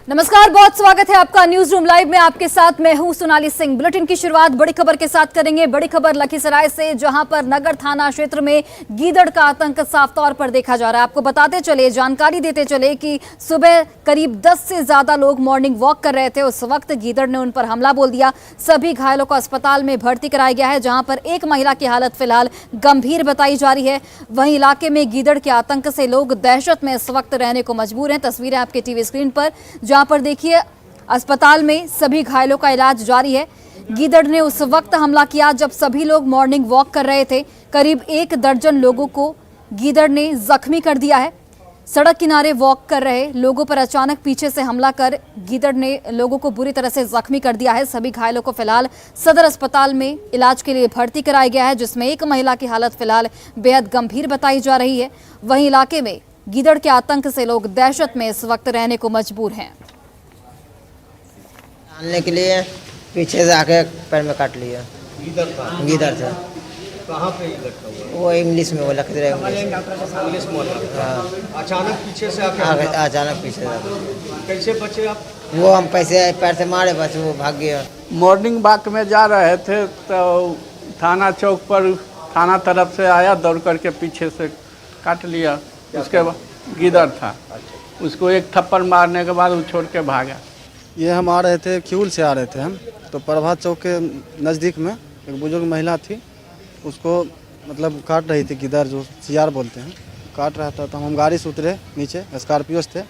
नमस्कार, बहुत स्वागत है आपका न्यूज रूम लाइव में। आपके साथ मैं हूं सोनाली सिंह। बुलेटिन की शुरुआत बड़ी खबर के साथ करेंगे। बड़ी खबर लखीसराय से, जहां पर नगर थाना क्षेत्र में गीदड़ का आतंक साफ तौर पर देखा जा रहा है। आपको बताते चले, जानकारी देते चले कि सुबह करीब 10 से ज्यादा लोग मॉर्निंग वॉक कर रहे थे। उस वक्त गीदड़ ने उन पर हमला बोल दिया। सभी घायलों को अस्पताल में भर्ती कराया गया है, जहां पर एक महिला की हालत फिलहाल गंभीर बताई जा रही है। वहीं इलाके में गीदड़ के आतंक से लोग दहशत में इस वक्त रहने को मजबूर हैं। तस्वीरें आपके टीवी स्क्रीन पर, जहां पर देखिए अस्पताल में सभी घायलों का इलाज जारी है। गीदड़ ने उस वक्त हमला किया जब सभी लोग मॉर्निंग वॉक कर रहे थे। करीब 1 दर्जन लोगों को गीदड़ ने जख्मी कर दिया है। सड़क किनारे वॉक कर रहे लोगों पर अचानक पीछे से हमला कर गीदड़ ने लोगों को बुरी तरह से जख्मी कर दिया है। सभी घायलों को फिलहाल सदर अस्पताल में इलाज के लिए भर्ती कराया गया है, जिसमें एक महिला की हालत फिलहाल बेहद गंभीर बताई जा रही है। वहीं इलाके में गीदड़ के आतंक से लोग दहशत में इस वक्त रहने को मजबूर हैं। डालने के लिए पीछे से आके पैर में काट लिया। गीदड़ से कहाँ पे ये घटना हुआ? वो इंग्लिश में, वो लखीसराय इंग्लिश मॉल में। हाँ, अचानक पीछे से आके अचानक पीछे से। कैसे बचे आप? वो हम पैसे पैर से मारे, बस वो भाग गया। मॉर्निंग वॉक में जा रहे थे तो थाना चौक पर थाना तरफ से आया, दौड़ करके पीछे से काट लिया। उसके बाद गीदड़ था, उसको एक थप्पड़ मारने के बाद वो छोड़ के भागा। ये हम आ रहे थे, क्यूल से आ रहे थे हम, तो प्रभात चौक के नज़दीक में एक बुजुर्ग महिला थी, उसको मतलब काट रही थी गीदड़, जो सियार बोलते हैं, काट रहा था। तो हम गाड़ी से उतरे, नीचे स्कॉर्पियोस थे,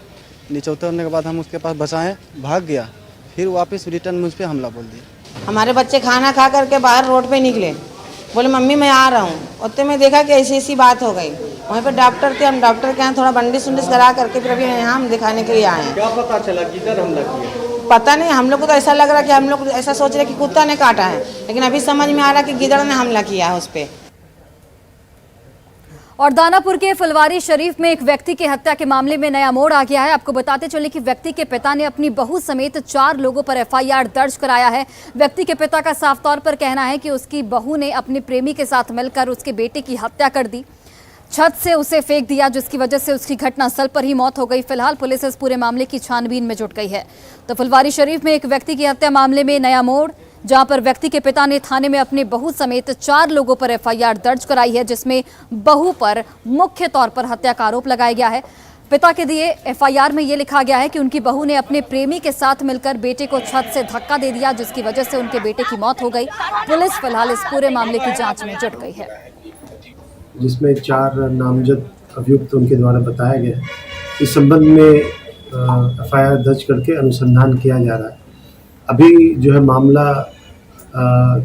नीचे उतरने के बाद हम उसके पास बचाएं, भाग गया, फिर वापस रिटर्न मुझ पर हमला बोल दिया। हमारे बच्चे खाना खा करके बाहर रोड पे निकले, बोले मम्मी मैं आ रहा हूँ। उतने में देखा कि ऐसी बात हो गई। वहीं पर डॉक्टर थे, हम डॉक्टर के यहाँ थोड़ा बंडिश उंडिश करा करके फिर अभी यहाँ हम दिखाने के लिए आए हैं। क्या पता चला गीदड़ हमला किया? पता नहीं, हम लोग को तो ऐसा लग रहा है कि हम लोग ऐसा सोच रहे कि कुत्ता ने काटा है, लेकिन अभी समझ में आ रहा है कि गीदड़ ने हमला किया है उस पर। और दानापुर के फुलवारी शरीफ में एक व्यक्ति की हत्या के मामले में नया मोड़ आ गया है। आपको बताते चले कि व्यक्ति के पिता ने अपनी बहू समेत 4 लोगों पर एफआईआर दर्ज कराया है। व्यक्ति के पिता का साफ तौर पर कहना है कि उसकी बहू ने अपने प्रेमी के साथ मिलकर उसके बेटे की हत्या कर दी, छत से उसे फेंक दिया, जिसकी वजह से उसकी घटनास्थल पर ही मौत हो गई। फिलहाल पुलिस इस पूरे मामले की छानबीन में जुट गई है। तो फुलवारी शरीफ में एक व्यक्ति की हत्या मामले में नया मोड़, जहां पर व्यक्ति के पिता ने थाने में अपने बहू समेत 4 लोगों पर एफआईआर दर्ज कराई है, जिसमें बहू पर मुख्य तौर पर हत्या का आरोप लगाया गया है। पिता के दिए एफआईआर में यह लिखा गया है कि उनकी बहू ने अपने प्रेमी के साथ मिलकर बेटे को छत से धक्का दे दिया, जिसकी वजह से उनके बेटे की मौत हो गई। पुलिस फिलहाल इस पूरे मामले की जांच में जुट गई है, जिसमें 4 नामजद अभियुक्त उनके द्वारा बताया गया। इस संबंध में एफआईआर दर्ज करके अनुसंधान किया जा रहा है। अभी जो है मामला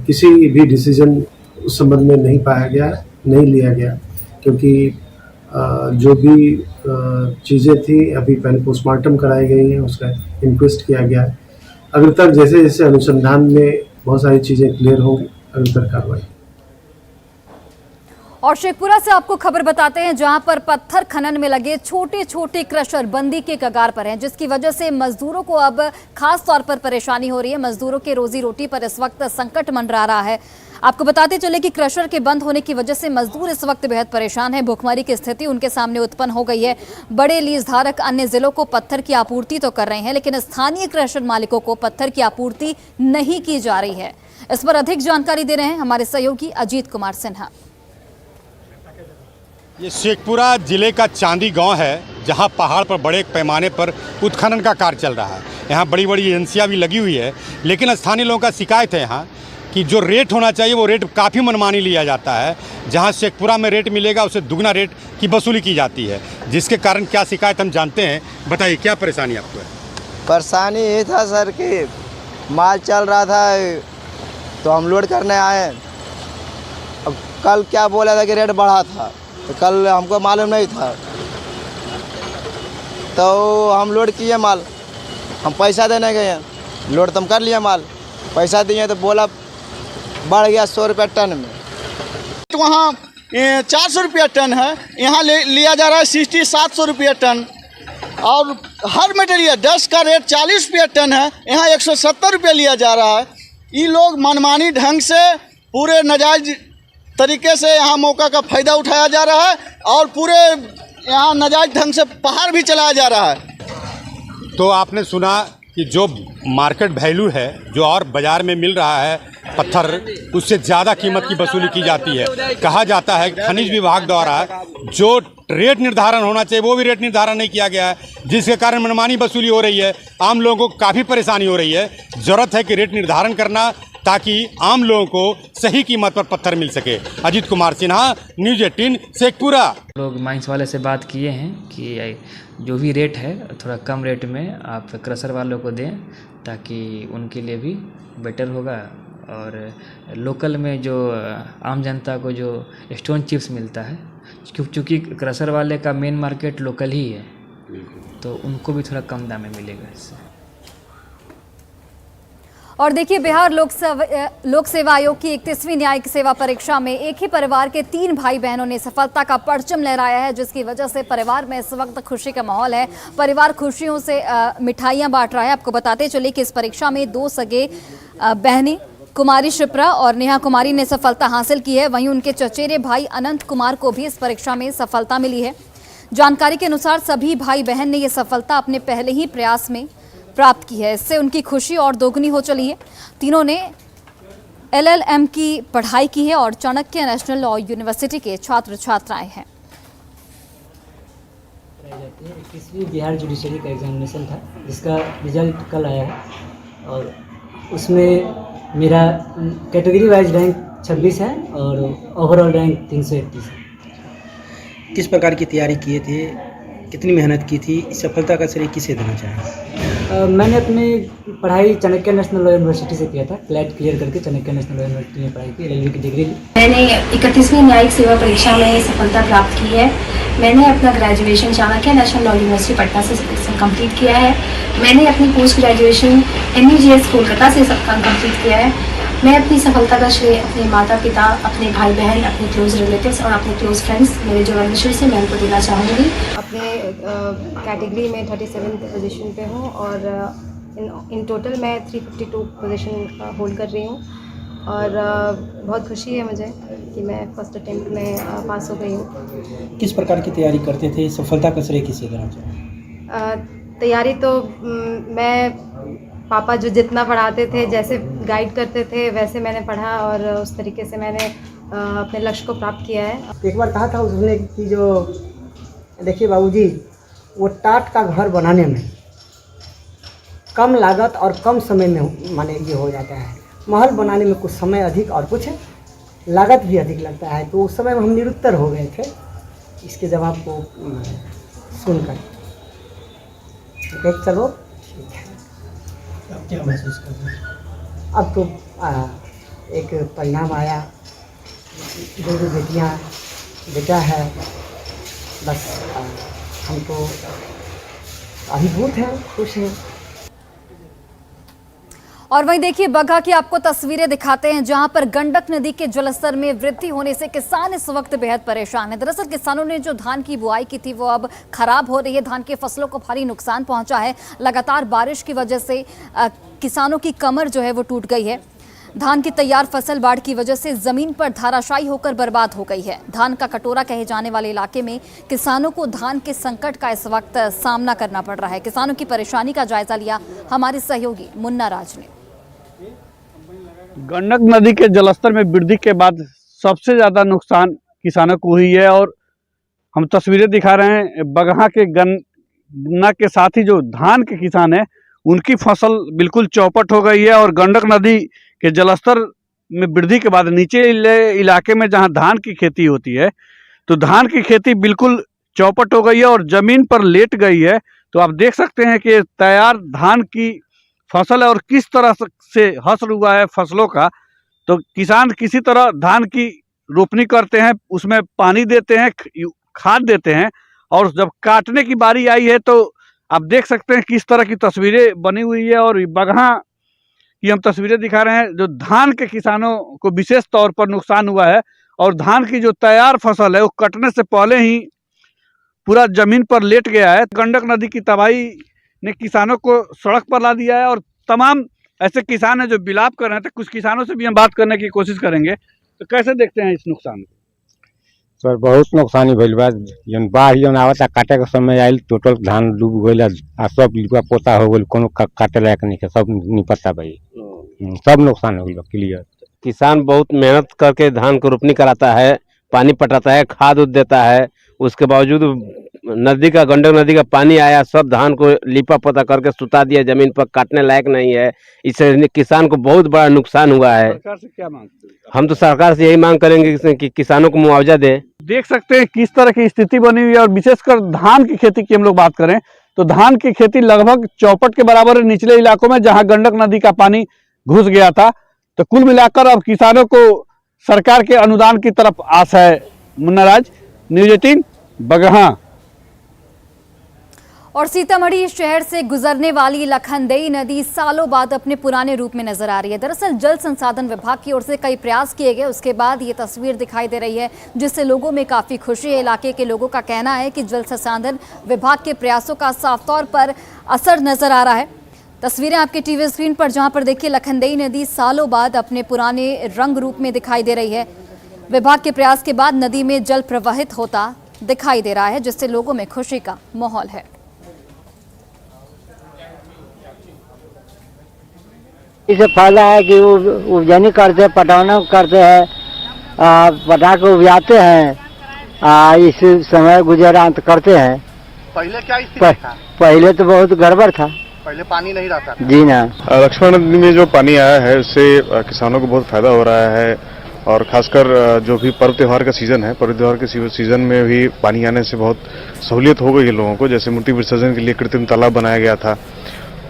किसी भी डिसीजन उस संबंध में नहीं पाया गया, नहीं लिया गया, क्योंकि जो भी चीज़ें थी अभी पहले पोस्टमार्टम कराई गई हैं, उसका इंक्वेस्ट किया गया है। अगर तक जैसे जैसे अनुसंधान में बहुत सारी चीज़ें क्लियर होंगी, अगर तक कार्रवाई। और शेखपुरा से आपको खबर बताते हैं, जहां पर पत्थर खनन में लगे छोटे छोटे क्रशर बंदी के कगार पर हैं, जिसकी वजह से मजदूरों को अब खास तौर पर परेशानी हो रही है। मजदूरों के रोजी रोटी पर इस वक्त संकट मंडरा रहा है। आपको बताते चले कि क्रशर के बंद होने की वजह से मजदूर इस वक्त बेहद परेशान है। भुखमरी की स्थिति उनके सामने उत्पन्न हो गई है। बड़े लीज धारक अन्य जिलों को पत्थर की आपूर्ति तो कर रहे हैं, लेकिन स्थानीय क्रशर मालिकों को पत्थर की आपूर्ति नहीं की जा रही है। इस पर अधिक जानकारी दे रहे हैं हमारे सहयोगी अजीत कुमार सिन्हा। ये शेखपुरा जिले का चांदी गांव है, जहां पहाड़ पर बड़े पैमाने पर उत्खनन का कार्य चल रहा है। यहां बड़ी बड़ी एजेंसियां भी लगी हुई है, लेकिन स्थानीय लोगों का शिकायत है यहां कि जो रेट होना चाहिए वो रेट काफ़ी मनमानी लिया जाता है। जहां शेखपुरा में रेट मिलेगा उससे दुगना रेट की वसूली की जाती है, जिसके कारण क्या शिकायत हम जानते हैं। बताइए क्या परेशानी आपको है? परेशानी ये था सर कि माल चल रहा था तो हम लोड करने आए। अब कल क्या बोला था कि रेट बढ़ा था, तो कल हमको मालूम नहीं था, तो हम लोड किए माल। हम पैसा देने गए, लोड तो हम कर लिए माल, पैसा दिए तो बोला बढ़ गया 100 रुपये टन में। तो वहाँ 400 रुपया टन है, यहाँ लिया जा रहा है 700 रुपया टन। और हर मटेरियल 10 का रेट 40 रुपया टन है, यहाँ 170 रुपया लिया जा रहा है। ये लोग मनमानी ढंग से पूरे नाजायज तरीके से यहाँ मौका का फ़ायदा उठाया जा रहा है और पूरे यहाँ नाजायज ढंग से पहाड़ भी चलाया जा रहा है। तो आपने सुना कि जो मार्केट वैल्यू है, जो और बाज़ार में मिल रहा है पत्थर, उससे ज़्यादा कीमत की वसूली की जाती है। कहा जाता है खनिज विभाग द्वारा जो रेट निर्धारण होना चाहिए वो भी रेट निर्धारण नहीं किया गया है, जिसके कारण मनमानी वसूली हो रही है। आम लोगों को काफ़ी परेशानी हो रही है। ज़रूरत है कि रेट निर्धारण करना, ताकि आम लोगों को सही कीमत पर पत्थर मिल सके। अजीत कुमार सिन्हा, न्यूज़ 18 शेखपुरा। लोग माइंस वाले से बात किए हैं कि जो भी रेट है थोड़ा कम रेट में आप क्रशर वालों को दें, ताकि उनके लिए भी बेटर होगा। और लोकल में जो आम जनता को जो स्टोन चिप्स मिलता है, क्योंकि क्रशर वाले का मेन मार्केट लोकल ही है, तो उनको भी थोड़ा कम दाम में मिलेगा इससे। और देखिए, बिहार लोक सेवा आयोग की 31वीं न्यायिक सेवा परीक्षा में एक ही परिवार के 3 भाई बहनों ने सफलता का परचम लहराया है, जिसकी वजह से परिवार में इस वक्त खुशी का माहौल है। परिवार खुशियों से मिठाइयां बांट रहा है। आपको बताते चले कि इस परीक्षा में 2 सगे बहनें कुमारी शिप्रा और नेहा कुमारी ने सफलता हासिल की है। वहीं उनके चचेरे भाई अनंत कुमार को भी इस परीक्षा में सफलता मिली है। जानकारी के अनुसार सभी भाई बहन ने ये सफलता अपने पहले ही प्रयास में प्राप्त की है। इससे उनकी खुशी और दोगुनी हो चली है। तीनों ने LLM की पढ़ाई की है और चाणक्य नेशनल लॉ यूनिवर्सिटी के छात्र छात्राएं हैं। 21वीं बिहार जुडिशरी का एग्जामिनेशन था, जिसका रिजल्ट कल आया है और उसमें मेरा कैटेगरी वाइज रैंक 26 है और ओवरऑल रैंक 331 है। किस प्रकार की तैयारी किए थे, कितनी मेहनत की थी, इस सफलता का श्रेय किसे देना चाहें? मैंने अपनी पढ़ाई चाणक्य नेशनल लॉ यूनिवर्सिटी से किया था। क्लैट क्लियर करके चाणक्य नेशनल लॉ यूनिवर्सिटी में पढ़ाई की, LLB की डिग्री ली। मैंने 31वीं न्यायिक सेवा परीक्षा में सफलता प्राप्त की है। मैंने अपना graduation Chanakya national law university Patna से कंप्लीट किया है। मैंने अपनी पोस्ट ग्रेजुएशन MUGS कोलकाता से कंप्लीट किया है। मैं अपनी सफलता का श्रेय अपने माता पिता, अपने भाई बहन, अपने क्लोज रिलेटिव्स और अपने क्लोज फ्रेंड्स, मेरे जो वेलविशर्स हैं, मैं उनको देना चाहूँगी। अपने कैटेगरी में 37th पोजीशन पे हूँ और इन टोटल मैं 352 पोजीशन होल्ड कर रही हूँ और बहुत खुशी है मुझे कि मैं फर्स्ट अटेम्प्ट में पास हो गई हूँ। किस प्रकार की तैयारी करते थे, सफलता का श्रेय किसे देना चाहें? तैयारी तो मैं पापा जो जितना पढ़ाते थे, जैसे गाइड करते थे, वैसे मैंने पढ़ा और उस तरीके से मैंने अपने लक्ष्य को प्राप्त किया है। एक बार कहा था उसने कि जो देखिए बाबूजी, वो टाट का घर बनाने में कम लागत और कम समय में माने ये हो जाता है। महल बनाने में कुछ समय अधिक और कुछ लागत भी अधिक लगता है। तो उस समय में हम निरुत्तर हो गए थे इसके जवाब को सुनकर। देख चलो ठीक है। अब क्या महसूस कर रहे हैं? अब तो एक परिणाम आया, 2 बेटियाँ, बेटा है, बस हम तो अभिभूत हैं, खुश हैं। और वहीं देखिए, बगहा की आपको तस्वीरें दिखाते हैं, जहां पर गंडक नदी के जलस्तर में वृद्धि होने से किसान इस वक्त बेहद परेशान हैं। दरअसल किसानों ने जो धान की बुआई की थी वो अब खराब हो रही है। धान की फसलों को भारी नुकसान पहुंचा है। लगातार बारिश की वजह से किसानों की कमर जो है वो टूट गई है। धान की तैयार फसल बाढ़ की वजह से जमीन पर धाराशायी होकर बर्बाद हो गई है। धान का कटोरा कहे जाने वाले इलाके में किसानों को धान के संकट का इस वक्त सामना करना पड़ रहा है। किसानों की परेशानी का जायजा लिया हमारे सहयोगी मुन्ना राज ने। गंडक नदी के जलस्तर में वृद्धि के बाद सबसे ज़्यादा नुकसान किसानों को हुई है और हम तस्वीरें दिखा रहे हैं। बगहा के गन्ना के साथ ही जो धान के किसान हैं उनकी फसल बिल्कुल चौपट हो गई है और गंडक नदी के जलस्तर में वृद्धि के बाद नीचे इलाके में जहां धान की खेती होती है तो धान की खेती बिल्कुल चौपट हो गई है और ज़मीन पर लेट गई है। तो आप देख सकते हैं कि तैयार धान की फसल है और किस तरह से हश्र हुआ है फसलों का। तो किसान किसी तरह धान की रोपनी करते हैं, उसमें पानी देते हैं, खाद देते हैं और जब काटने की बारी आई है तो आप देख सकते हैं किस तरह की तस्वीरें बनी हुई है। और बगहा की हम तस्वीरें दिखा रहे हैं, जो धान के किसानों को विशेष तौर पर नुकसान हुआ है और धान की जो तैयार फसल है वो कटने से पहले ही पूरा ज़मीन पर लेट गया है। गंडक नदी की तबाही ने किसानों को सड़क पर ला दिया है और तमाम ऐसे किसान हैं जो विलाप कर रहे हैं। तो कुछ किसानों से भी हम बात करने की कोशिश करेंगे। तो कैसे देखते हैं इस नुकसान को? सर बहुत नुकसानी भइल बा। जौन बाढ़ जौन आवता काटे के समय आइल टोटल धान डूब गइल आ सब लिपा पोता हो गइल, कोनो काटे लायक नहीं है, सब निपत्ता भाई सब नुकसान हो गइल क्लियर। किसान बहुत मेहनत करके धान को रोपनी कराता है, पानी पटाता है, खाद उद देता है, उसके बावजूद नदी का गंडक नदी का पानी आया, सब धान को लिपा पोता करके सुता दिया, जमीन पर काटने लायक नहीं है। इससे किसान को बहुत बड़ा नुकसान हुआ है। सरकार से क्या मांगते हैं? हम तो सरकार से यही मांग करेंगे कि किसानों को मुआवजा दे। देख सकते हैं किस तरह की स्थिति बनी हुई है। और विशेषकर धान की खेती की हम लोग बात करें तो धान की खेती लगभग चौपट के बराबर है निचले इलाकों में, जहां गंडक नदी का पानी घुस गया था। तो कुल मिलाकर अब किसानों को सरकार के अनुदान की तरफ आस है। मुन्ना राज, न्यूज़ 18 बगहा। और सीतामढ़ी शहर से गुजरने वाली लखनदेई नदी सालों बाद अपने पुराने रूप में नजर आ रही है। दरअसल जल संसाधन विभाग की ओर से कई प्रयास किए गए, उसके बाद ये तस्वीर दिखाई दे रही है, जिससे लोगों में काफी खुशी है। इलाके के लोगों का कहना है कि जल संसाधन विभाग के प्रयासों का साफ तौर पर असर नजर आ रहा है। तस्वीरें आपके टीवी स्क्रीन पर, जहां पर देखिए लखनदेई नदी सालों बाद अपने पुराने रंग रूप में दिखाई दे रही है। विभाग के प्रयास के बाद नदी में जल प्रवाहित होता दिखाई दे रहा है, जिससे लोगों में खुशी का माहौल है। इसे फायदा है कि उपजनी करते हैं, पटौना करते हैं, पटा के उपजाते हैं, इस समय गुजरान करते हैं। पहले क्या स्थिति था? पहले तो बहुत गड़बड़ था, पहले पानी नहीं रहता था। जी ना। लक्ष्मण नदी में जो पानी आया है उससे किसानों को बहुत फायदा हो रहा है, और खासकर जो भी पर्व त्योहार का सीजन है, पर्व त्योहार के सीजन में भी पानी आने से बहुत सहूलियत हो गई है लोगों को। जैसे मूर्ति विसर्जन के लिए कृत्रिम तालाब बनाया गया था,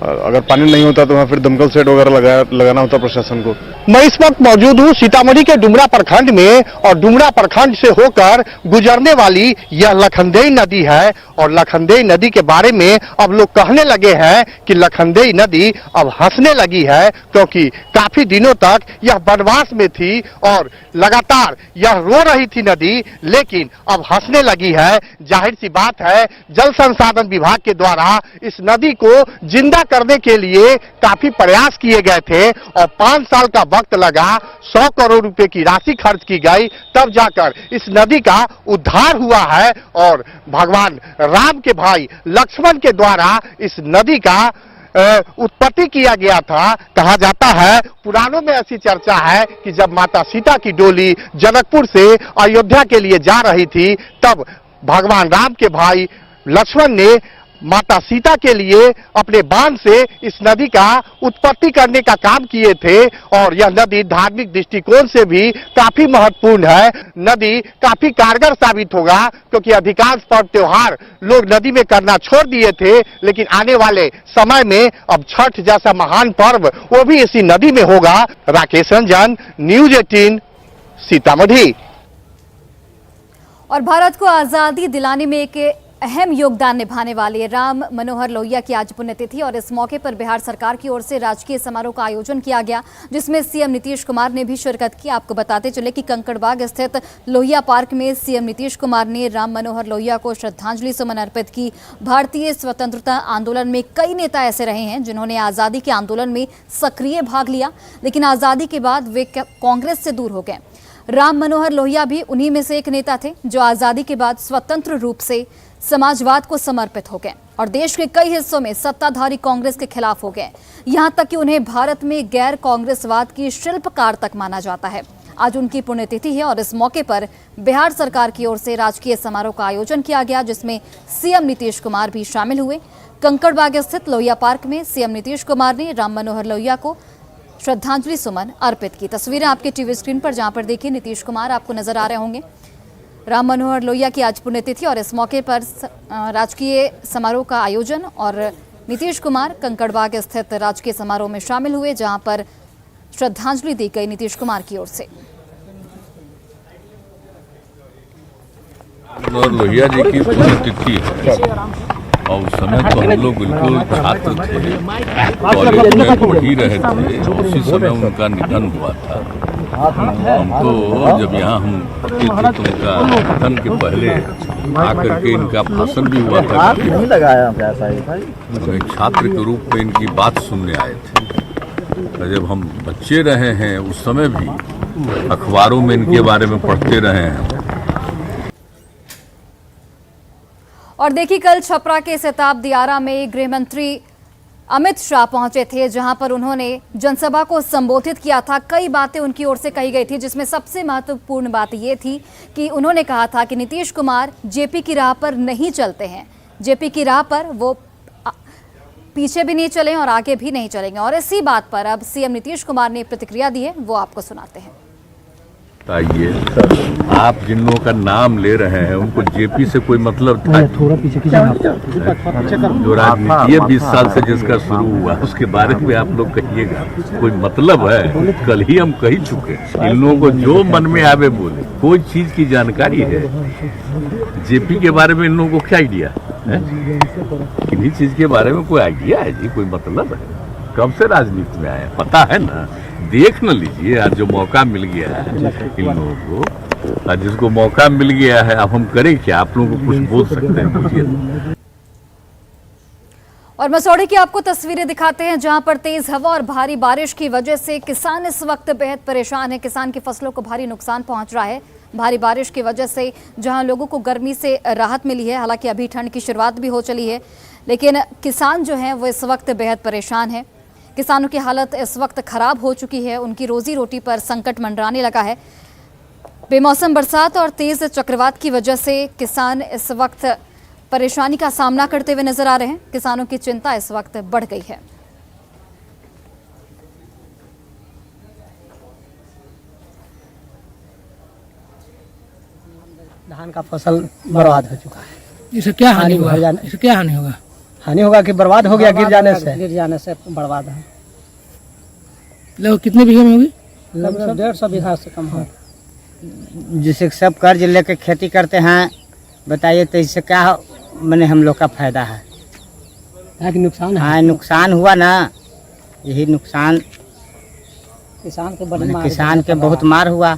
अगर पानी नहीं होता तो वहाँ फिर दमकल सेट वगैरह लगाना होता प्रशासन को। मैं इस वक्त मौजूद हूँ सीतामढ़ी के डुमरा प्रखंड में, और डुमरा प्रखंड से होकर गुजरने वाली यह लखनदेई नदी है। और लखनदेई नदी के बारे में अब लोग कहने लगे हैं कि लखनदेई नदी अब हंसने लगी है, क्योंकि काफी दिनों तक यह वनवास में थी और लगातार यह रो रही थी नदी, लेकिन अब हंसने लगी है। जाहिर सी बात है, जल संसाधन विभाग के द्वारा इस नदी को जिंदा करने के लिए काफी प्रयास किए गए थे, और 5 साल का वक्त लगा, 100 करोड़ रुपए की राशि खर्च की गई, तब जाकर इस नदी का उद्धार हुआ है। और भगवान राम के भाई लक्ष्मण के द्वारा इस नदी का उत्पत्ति किया गया था। कहा जाता है, पुराणों में ऐसी चर्चा है कि जब माता सीता की डोली जनकपुर से अयोध्या के लिए जा रही थी, तब भगवान राम के भाई लक्ष्मण ने माता सीता के लिए अपने बाण से इस नदी का उत्पत्ति करने का काम किए थे। और यह नदी धार्मिक दृष्टिकोण से भी काफी महत्वपूर्ण है। नदी काफी कारगर साबित होगा, क्योंकि अधिकांश पर्व त्योहार लोग नदी में करना छोड़ दिए थे, लेकिन आने वाले समय में अब छठ जैसा महान पर्व वो भी इसी नदी में होगा। राकेश रंजन, न्यूज़ 18 सीतामढ़ी। और भारत को आजादी दिलाने में एक अहम योगदान निभाने वाले राम मनोहर लोहिया की आज पुण्यतिथि, और इस मौके पर बिहार सरकार की ओर से राजकीय समारोह का आयोजन किया गया, जिसमें सीएम नीतीश कुमार ने भी शिरकत की। आपको बताते चले कि कंकड़बाग स्थित लोहिया पार्क में सीएम नीतीश कुमार ने राम मनोहर लोहिया को श्रद्धांजलि सुमन अर्पित की। भारतीय स्वतंत्रता आंदोलन में कई नेता ऐसे रहे हैं जिन्होंने आज़ादी के आंदोलन में सक्रिय भाग लिया, लेकिन आज़ादी के बाद वे कांग्रेस से दूर हो गए। राम मनोहर लोहिया भी उन्हीं में से एक नेता थे जो आज़ादी के बाद स्वतंत्र रूप से समाजवाद को समर्पित हो गए और देश के कई हिस्सों में सत्ताधारी कांग्रेस के खिलाफ हो गए। यहां तक कि उन्हें भारत में गैर कांग्रेसवाद की शिल्पकार तक माना जाता है। आज उनकी पुण्यतिथि है और इस मौके पर बिहार सरकार की ओर से राजकीय समारोह का आयोजन किया गया, जिसमें सीएम नीतीश कुमार भी शामिल हुए। कंकड़बाग स्थित लोहिया पार्क में सीएम नीतीश कुमार ने राम मनोहर लोहिया को श्रद्धांजलि सुमन अर्पित की। तस्वीरें आपके टीवी स्क्रीन पर, जहां पर देखिए नीतीश कुमार आपको नजर आ रहे होंगे। राम मनोहर लोहिया की आज पुण्यतिथि और इस मौके पर राजकीय समारोह का आयोजन, और नीतीश कुमार कंकड़बाग स्थित राजकीय समारोह में शामिल हुए, जहां पर श्रद्धांजलि दी गई नीतीश कुमार की ओर से। लोहिया जी की पुण्यतिथि है और उस समय तो हम लोग बिल्कुल छात्र थे, कॉलेज में पढ़ ही रहे थे, उसी समय उनका निधन हुआ था। हम तो जब यहाँ हम थे तो उनका निधन के पहले आकर के इनका भाषण भी हुआ था। एक छात्र के रूप में इनकी बात सुनने आए थे। जब हम बच्चे रहे हैं उस समय भी अखबारों में इनके बारे में पढ़ते रहे हैं। और देखिए, कल छपरा के सिताब दियारा में गृह मंत्री अमित शाह पहुंचे थे, जहां पर उन्होंने जनसभा को संबोधित किया था। कई बातें उनकी ओर से कही गई थी, जिसमें सबसे महत्वपूर्ण बात यह थी कि उन्होंने कहा था कि नीतीश कुमार जेपी की राह पर नहीं चलते हैं। जेपी की राह पर वो पीछे भी नहीं चले और आगे भी नहीं चलेंगे। और इसी बात पर अब सीएम नीतीश कुमार ने प्रतिक्रिया दी है, वो आपको सुनाते हैं। आइए, आप जिन लोगों का नाम ले रहे हैं उनको जेपी से कोई मतलब था? थोड़ा पीछे जो राजनीति 20 साल से जिसका शुरू हुआ उसके बारे में आप लोग कहिएगा, कोई मतलब है? कल ही हम कह चुके, इन लोगों को जो मन में आवे बोले। कोई चीज की जानकारी है? जेपी के बारे में इन लोगों को क्या आइडिया है? किन्हीं चीज के बारे में कोई आइडिया है जी? कोई मतलब है? कब से राजनीति में आए, पता है ना? देख न लीजिए, आज जो मौका मिल गया है इन लोगों को, आज जिसको मौका मिल गया है, अब हम करें क्या? आप लोगों को कुछ बोल सकते हैं, पूछिए। और मसौढ़ी की आपको तस्वीरें दिखाते हैं, जहां पर तेज हवा और भारी बारिश की वजह से किसान इस वक्त बेहद परेशान है। किसान की फसलों को भारी नुकसान पहुंच रहा है। भारी बारिश की वजह से जहां लोगों को गर्मी से राहत मिली है, हालांकि अभी ठंड की शुरुआत भी हो चली है, लेकिन किसान जो हैं वो इस वक्त बेहद परेशान है। किसानों की हालत इस वक्त खराब हो चुकी है, उनकी रोजी रोटी पर संकट मंडराने लगा है। बेमौसम बरसात और तेज चक्रवात की वजह से किसान इस वक्त परेशानी का सामना करते हुए नजर आ रहे हैं। किसानों की चिंता इस वक्त बढ़ गई है। धान का फसल बर्बाद हो चुका है। इसे क्या हानि होगा? इसे क्या हानि होगा? हानि होगा कि बर्बाद हो गया, गिर जाने से बर्बाद है। लगभग कितने बीघे में होगी? लगभग 150 बीघा से कम हो। जिसे सब कर्ज लेके खेती करते हैं, बताइए तो इससे क्या मैंने हम लोग का फायदा है? कि नुकसान है। हाँ, नुकसान हुआ ना, यही नुकसान किसान के बहुत मार हुआ।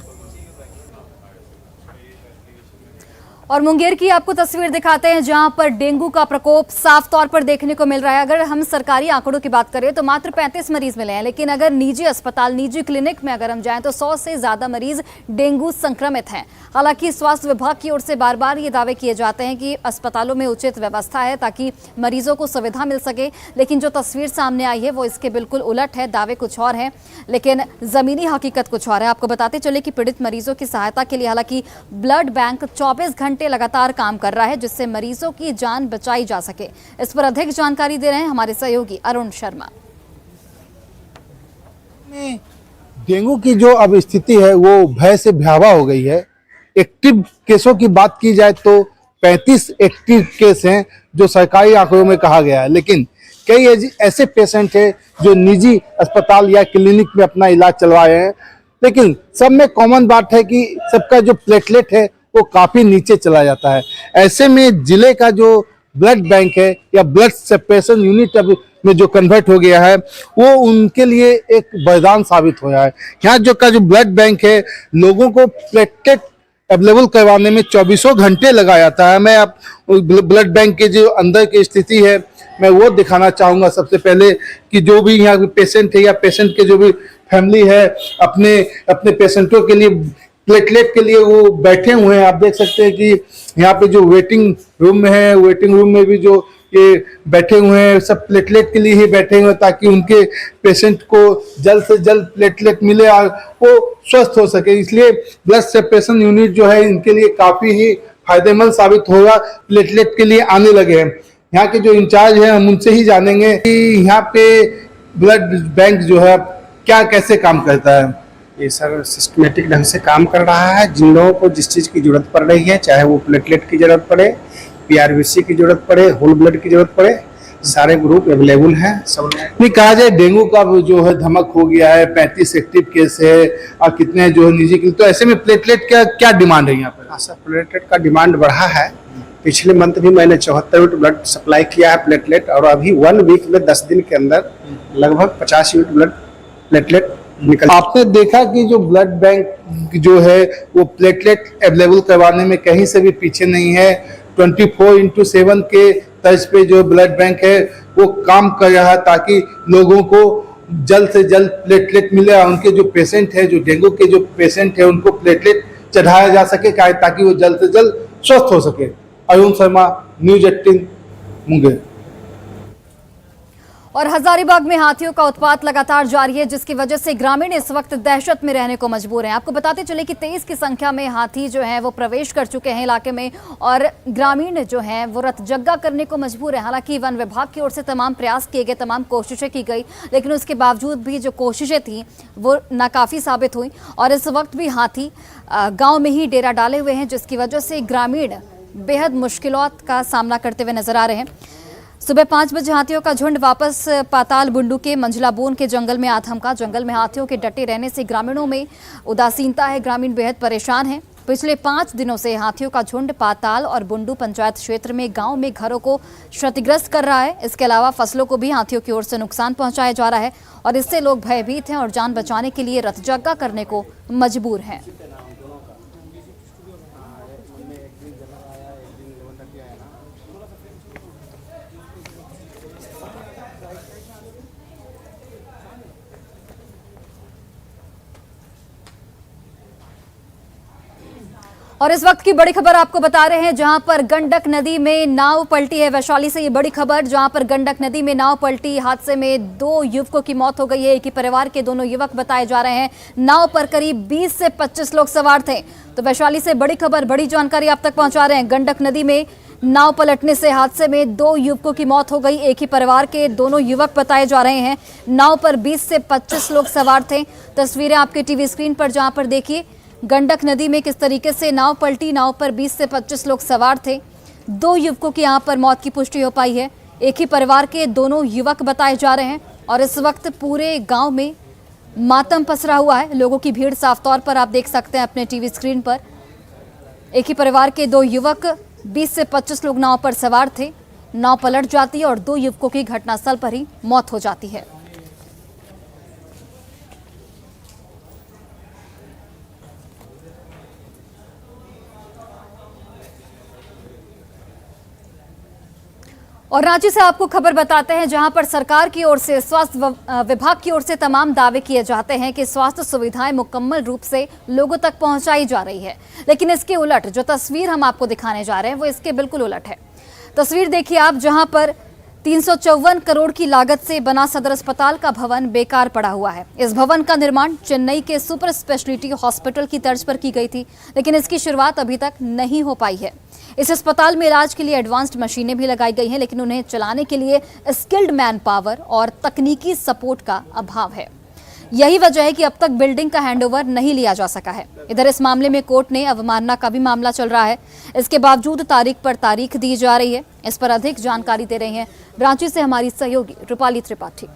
और मुंगेर की आपको तस्वीर दिखाते हैं, जहां पर डेंगू का प्रकोप साफ तौर पर देखने को मिल रहा है। अगर हम सरकारी आंकड़ों की बात करें तो मात्र 35 मरीज मिले हैं, लेकिन अगर निजी अस्पताल, निजी क्लिनिक में अगर हम जाएं तो 100 से ज्यादा मरीज डेंगू संक्रमित हैं। हालांकि स्वास्थ्य विभाग की ओर से बार बार ये दावे किए जाते हैं कि अस्पतालों में उचित व्यवस्था है ताकि मरीजों को सुविधा मिल सके, लेकिन जो तस्वीर सामने आई है वो इसके बिल्कुल उलट है। दावे कुछ और हैं, लेकिन जमीनी हकीकत कुछ और है। आपको बताते चले कि पीड़ित मरीजों की सहायता के लिए हालांकि ब्लड बैंक 24 घंटे लगातार काम कर रहा है, जिससे मरीजों की जान बचाई जा सके। इस पर अधिक जानकारी दे रहे हैं हमारे सहयोगी अरुण शर्मा। डेंगू की जो अब स्थिति है वो भय से भयावह हो गई है। एक्टिव केसों की बात की जाए तो 35 एक्टिव केस हैं जो सरकारी आंकड़ों में कहा गया है, लेकिन कई ऐसे पेशेंट हैं जो निजी अस्पताल या क्लिनिक में अपना इलाज चलवा रहे हैं, लेकिन सब में कॉमन बात है कि सबका जो प्लेटलेट है वो काफी नीचे चला जाता है। ऐसे में जिले का जो ब्लड बैंक है या ब्लड सेपरेशन यूनिट अब में जो कन्वर्ट हो गया है वो उनके लिए एक वरदान साबित हो रहा है। यहाँ जो ब्लड बैंक है, लोगों को प्लेटलेट अवेलेबल करवाने में 24 घंटे लगा जाता है। मैं अब ब्लड बैंक के जो अंदर की स्थिति है मैं वो दिखाना चाहूँगा। सबसे पहले कि जो भी यहाँ पेशेंट है या पेशेंट के जो भी फैमिली है अपने पेशेंटों के लिए प्लेटलेट के लिए वो बैठे हुए हैं। आप देख सकते हैं कि यहाँ पे जो वेटिंग रूम है, वेटिंग रूम में भी जो ये बैठे हुए हैं सब प्लेटलेट के लिए ही बैठे हुए हैं ताकि उनके पेशेंट को जल्द से जल्द प्लेटलेट मिले और वो स्वस्थ हो सके। इसलिए ब्लड सेपरेशन यूनिट जो है इनके लिए काफ़ी ही फायदेमंद साबित होगा। प्लेटलेट के लिए आने लगे हैं। यहाँ के जो इंचार्ज हैं हम उनसे ही जानेंगे कि यहाँ पे ब्लड बैंक जो है क्या कैसे काम करता है। ये सर सिस्टमेटिक ढंग से काम कर रहा है। जिन लोगों को जिस चीज़ की जरूरत पड़ रही है, चाहे वो प्लेटलेट की जरूरत पड़े, PRBC की जरूरत पड़े, होल ब्लड की जरूरत पड़े, सारे ग्रुप अवेलेबल हैं सब। नहीं कहा जाए डेंगू का जो है धमक हो गया है, 35 एक्टिव केस है और कितने जो है निजी, तो ऐसे में प्लेटलेट का क्या डिमांड है यहाँ पर? हाँ सर, प्लेटलेट का डिमांड बढ़ा है। पिछले मंथ भी मैंने 74 यूनिट ब्लड सप्लाई किया है प्लेटलेट, और अभी 1 वीक में 10 दिन के अंदर लगभग 50 यूनिट ब्लड प्लेटलेट निकल। आपने देखा कि जो ब्लड बैंक जो है वो प्लेटलेट अवेलेबल करवाने में कहीं से भी पीछे नहीं है। 24/7 के तर्ज पे जो ब्लड बैंक है वो काम कर रहा है ताकि लोगों को जल्द से जल्द प्लेटलेट मिले और उनके जो पेशेंट है, जो डेंगू के जो पेशेंट है, उनको प्लेटलेट चढ़ाया जा सके ताकि वो जल्द से जल्द स्वस्थ हो सके। अरुण शर्मा, न्यूज 18 मुंगेर। और हजारीबाग में हाथियों का उत्पात लगातार जारी है, जिसकी वजह से ग्रामीण इस वक्त दहशत में रहने को मजबूर हैं। आपको बताते चले कि 23 की संख्या में हाथी जो है वो प्रवेश कर चुके हैं इलाके में और ग्रामीण जो हैं वो रतजग्गा करने को मजबूर है। हालांकि वन विभाग की ओर से तमाम प्रयास किए गए, तमाम कोशिशें की गई, लेकिन उसके बावजूद भी जो कोशिशें थी वो नाकाफी साबित हुई और इस वक्त भी हाथी गाँव में ही डेरा डाले हुए हैं, जिसकी वजह से ग्रामीण बेहद मुश्किलों का सामना करते हुए नजर आ रहे हैं। सुबह 5 बजे हाथियों का झुंड वापस पाताल बुंडू के मंझला बोन के जंगल में आ थमका। जंगल में हाथियों के डटे रहने से ग्रामीणों में उदासीनता है, ग्रामीण बेहद परेशान हैं। पिछले 5 दिनों से हाथियों का झुंड पाताल और बुंडू पंचायत क्षेत्र में गांव में घरों को क्षतिग्रस्त कर रहा है। इसके अलावा फसलों को भी हाथियों की ओर से नुकसान पहुंचाया जा रहा है और इससे लोग भयभीत हैं और जान बचाने के लिए रतजग्गा करने को मजबूर हैं। और इस वक्त की बड़ी खबर आपको बता रहे हैं, जहां पर गंडक नदी में नाव पलटी है। वैशाली से ये बड़ी खबर, जहां पर गंडक नदी में नाव पलटी, हादसे में 2 युवकों की मौत हो गई है। एक ही परिवार के दोनों युवक बताए जा रहे हैं। नाव पर करीब 20 से 25 लोग सवार थे। तो वैशाली से बड़ी खबर, बड़ी जानकारी आप तक पहुंचा रहे हैं। गंडक नदी में नाव पलटने से हादसे में 2 युवकों की मौत हो गई। एक ही परिवार के दोनों युवक बताए जा रहे हैं। नाव पर 20 से 25 लोग सवार थे। तस्वीरें आपके टीवी स्क्रीन पर, जहां पर देखिए गंडक नदी में किस तरीके से नाव पलटी। नाव पर 20 से 25 लोग सवार थे। 2 युवकों की यहां पर मौत की पुष्टि हो पाई है। एक ही परिवार के दोनों युवक बताए जा रहे हैं और इस वक्त पूरे गांव में मातम पसरा हुआ है। लोगों की भीड़ साफ तौर पर आप देख सकते हैं अपने टीवी स्क्रीन पर। एक ही परिवार के 2 युवक, 20 से 25 लोग नाव पर सवार थे। नाव पलट जाती है और 2 युवकों की घटनास्थल पर ही मौत हो जाती है। और रांची से आपको खबर बताते हैं, जहां पर सरकार की ओर से, स्वास्थ्य विभाग की ओर से तमाम दावे किए जाते हैं कि स्वास्थ्य सुविधाएं मुकम्मल रूप से लोगों तक पहुंचाई जा रही है, लेकिन इसके उलट जो तस्वीर हम आपको दिखाने जा रहे हैं वो इसके बिल्कुल उलट है। तस्वीर देखिए आप, जहां पर 354 करोड़ की लागत से बना सदर अस्पताल का भवन बेकार पड़ा हुआ है। इस भवन का निर्माण चेन्नई के सुपर स्पेशलिटी हॉस्पिटल की तर्ज पर की गई थी, लेकिन इसकी शुरुआत अभी तक नहीं हो पाई है। इस अस्पताल में इलाज के लिए एडवांस्ड मशीनें भी लगाई गई हैं, लेकिन उन्हें चलाने के लिए स्किल्ड मैन पावर और तकनीकी सपोर्ट का अभाव है। यही वजह है कि अब तक बिल्डिंग का हैंडओवर नहीं लिया जा सका है। इधर इस मामले में कोर्ट ने अवमानना का भी मामला चल रहा है। इसके बावजूद तारीख पर तारीख दी जा रही है। इस पर अधिक जानकारी दे रही हैं रांची से हमारी सहयोगी रूपाली त्रिपाठी।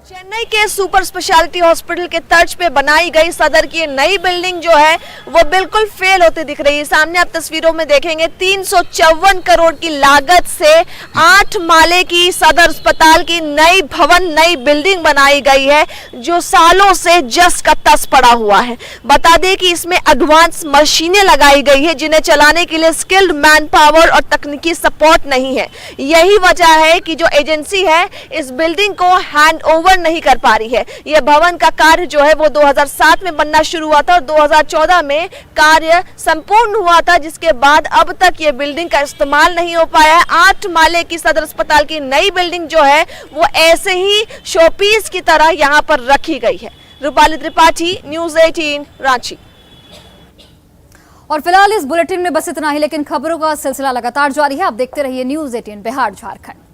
चेन्नई के सुपर स्पेशलिटी हॉस्पिटल के तर्ज पे बनाई गई सदर की नई बिल्डिंग जो है वो बिल्कुल फेल होती दिख रही है। सामने आप तस्वीरों में देखेंगे 354 करोड़ की लागत से 8 माले की सदर अस्पताल की नई भवन, नई बिल्डिंग बनाई गई है, जो सालों से जस का तस पड़ा हुआ है। बता दें कि इसमें एडवांस मशीनें लगाई गई है, जिन्हें चलाने के लिए स्किल्ड मैन पावर और तकनीकी सपोर्ट नहीं है। यही वजह है कि जो एजेंसी है इस बिल्डिंग को हैंड ओवर नहीं कर पा रही है। यह भवन का कार्य जो है वो 2007 में बनना शुरू हुआ था और 2014 में कार्य संपूर्ण हुआ था, जिसके बाद अब तक ये बिल्डिंग का इस्तेमाल नहीं हो पाया है। 8 माले की सदर अस्पताल की नई बिल्डिंग जो है वो ऐसे ही शोपीस की तरह यहाँ पर रखी गई है। रूपाली त्रिपाठी, न्यूज़ 18 रांची। और फिलहाल इस बुलेटिन में बस इतना ही, लेकिन खबरों का सिलसिला लगातार जारी है। आप देखते रहिए न्यूज़ 18 बिहार झारखंड।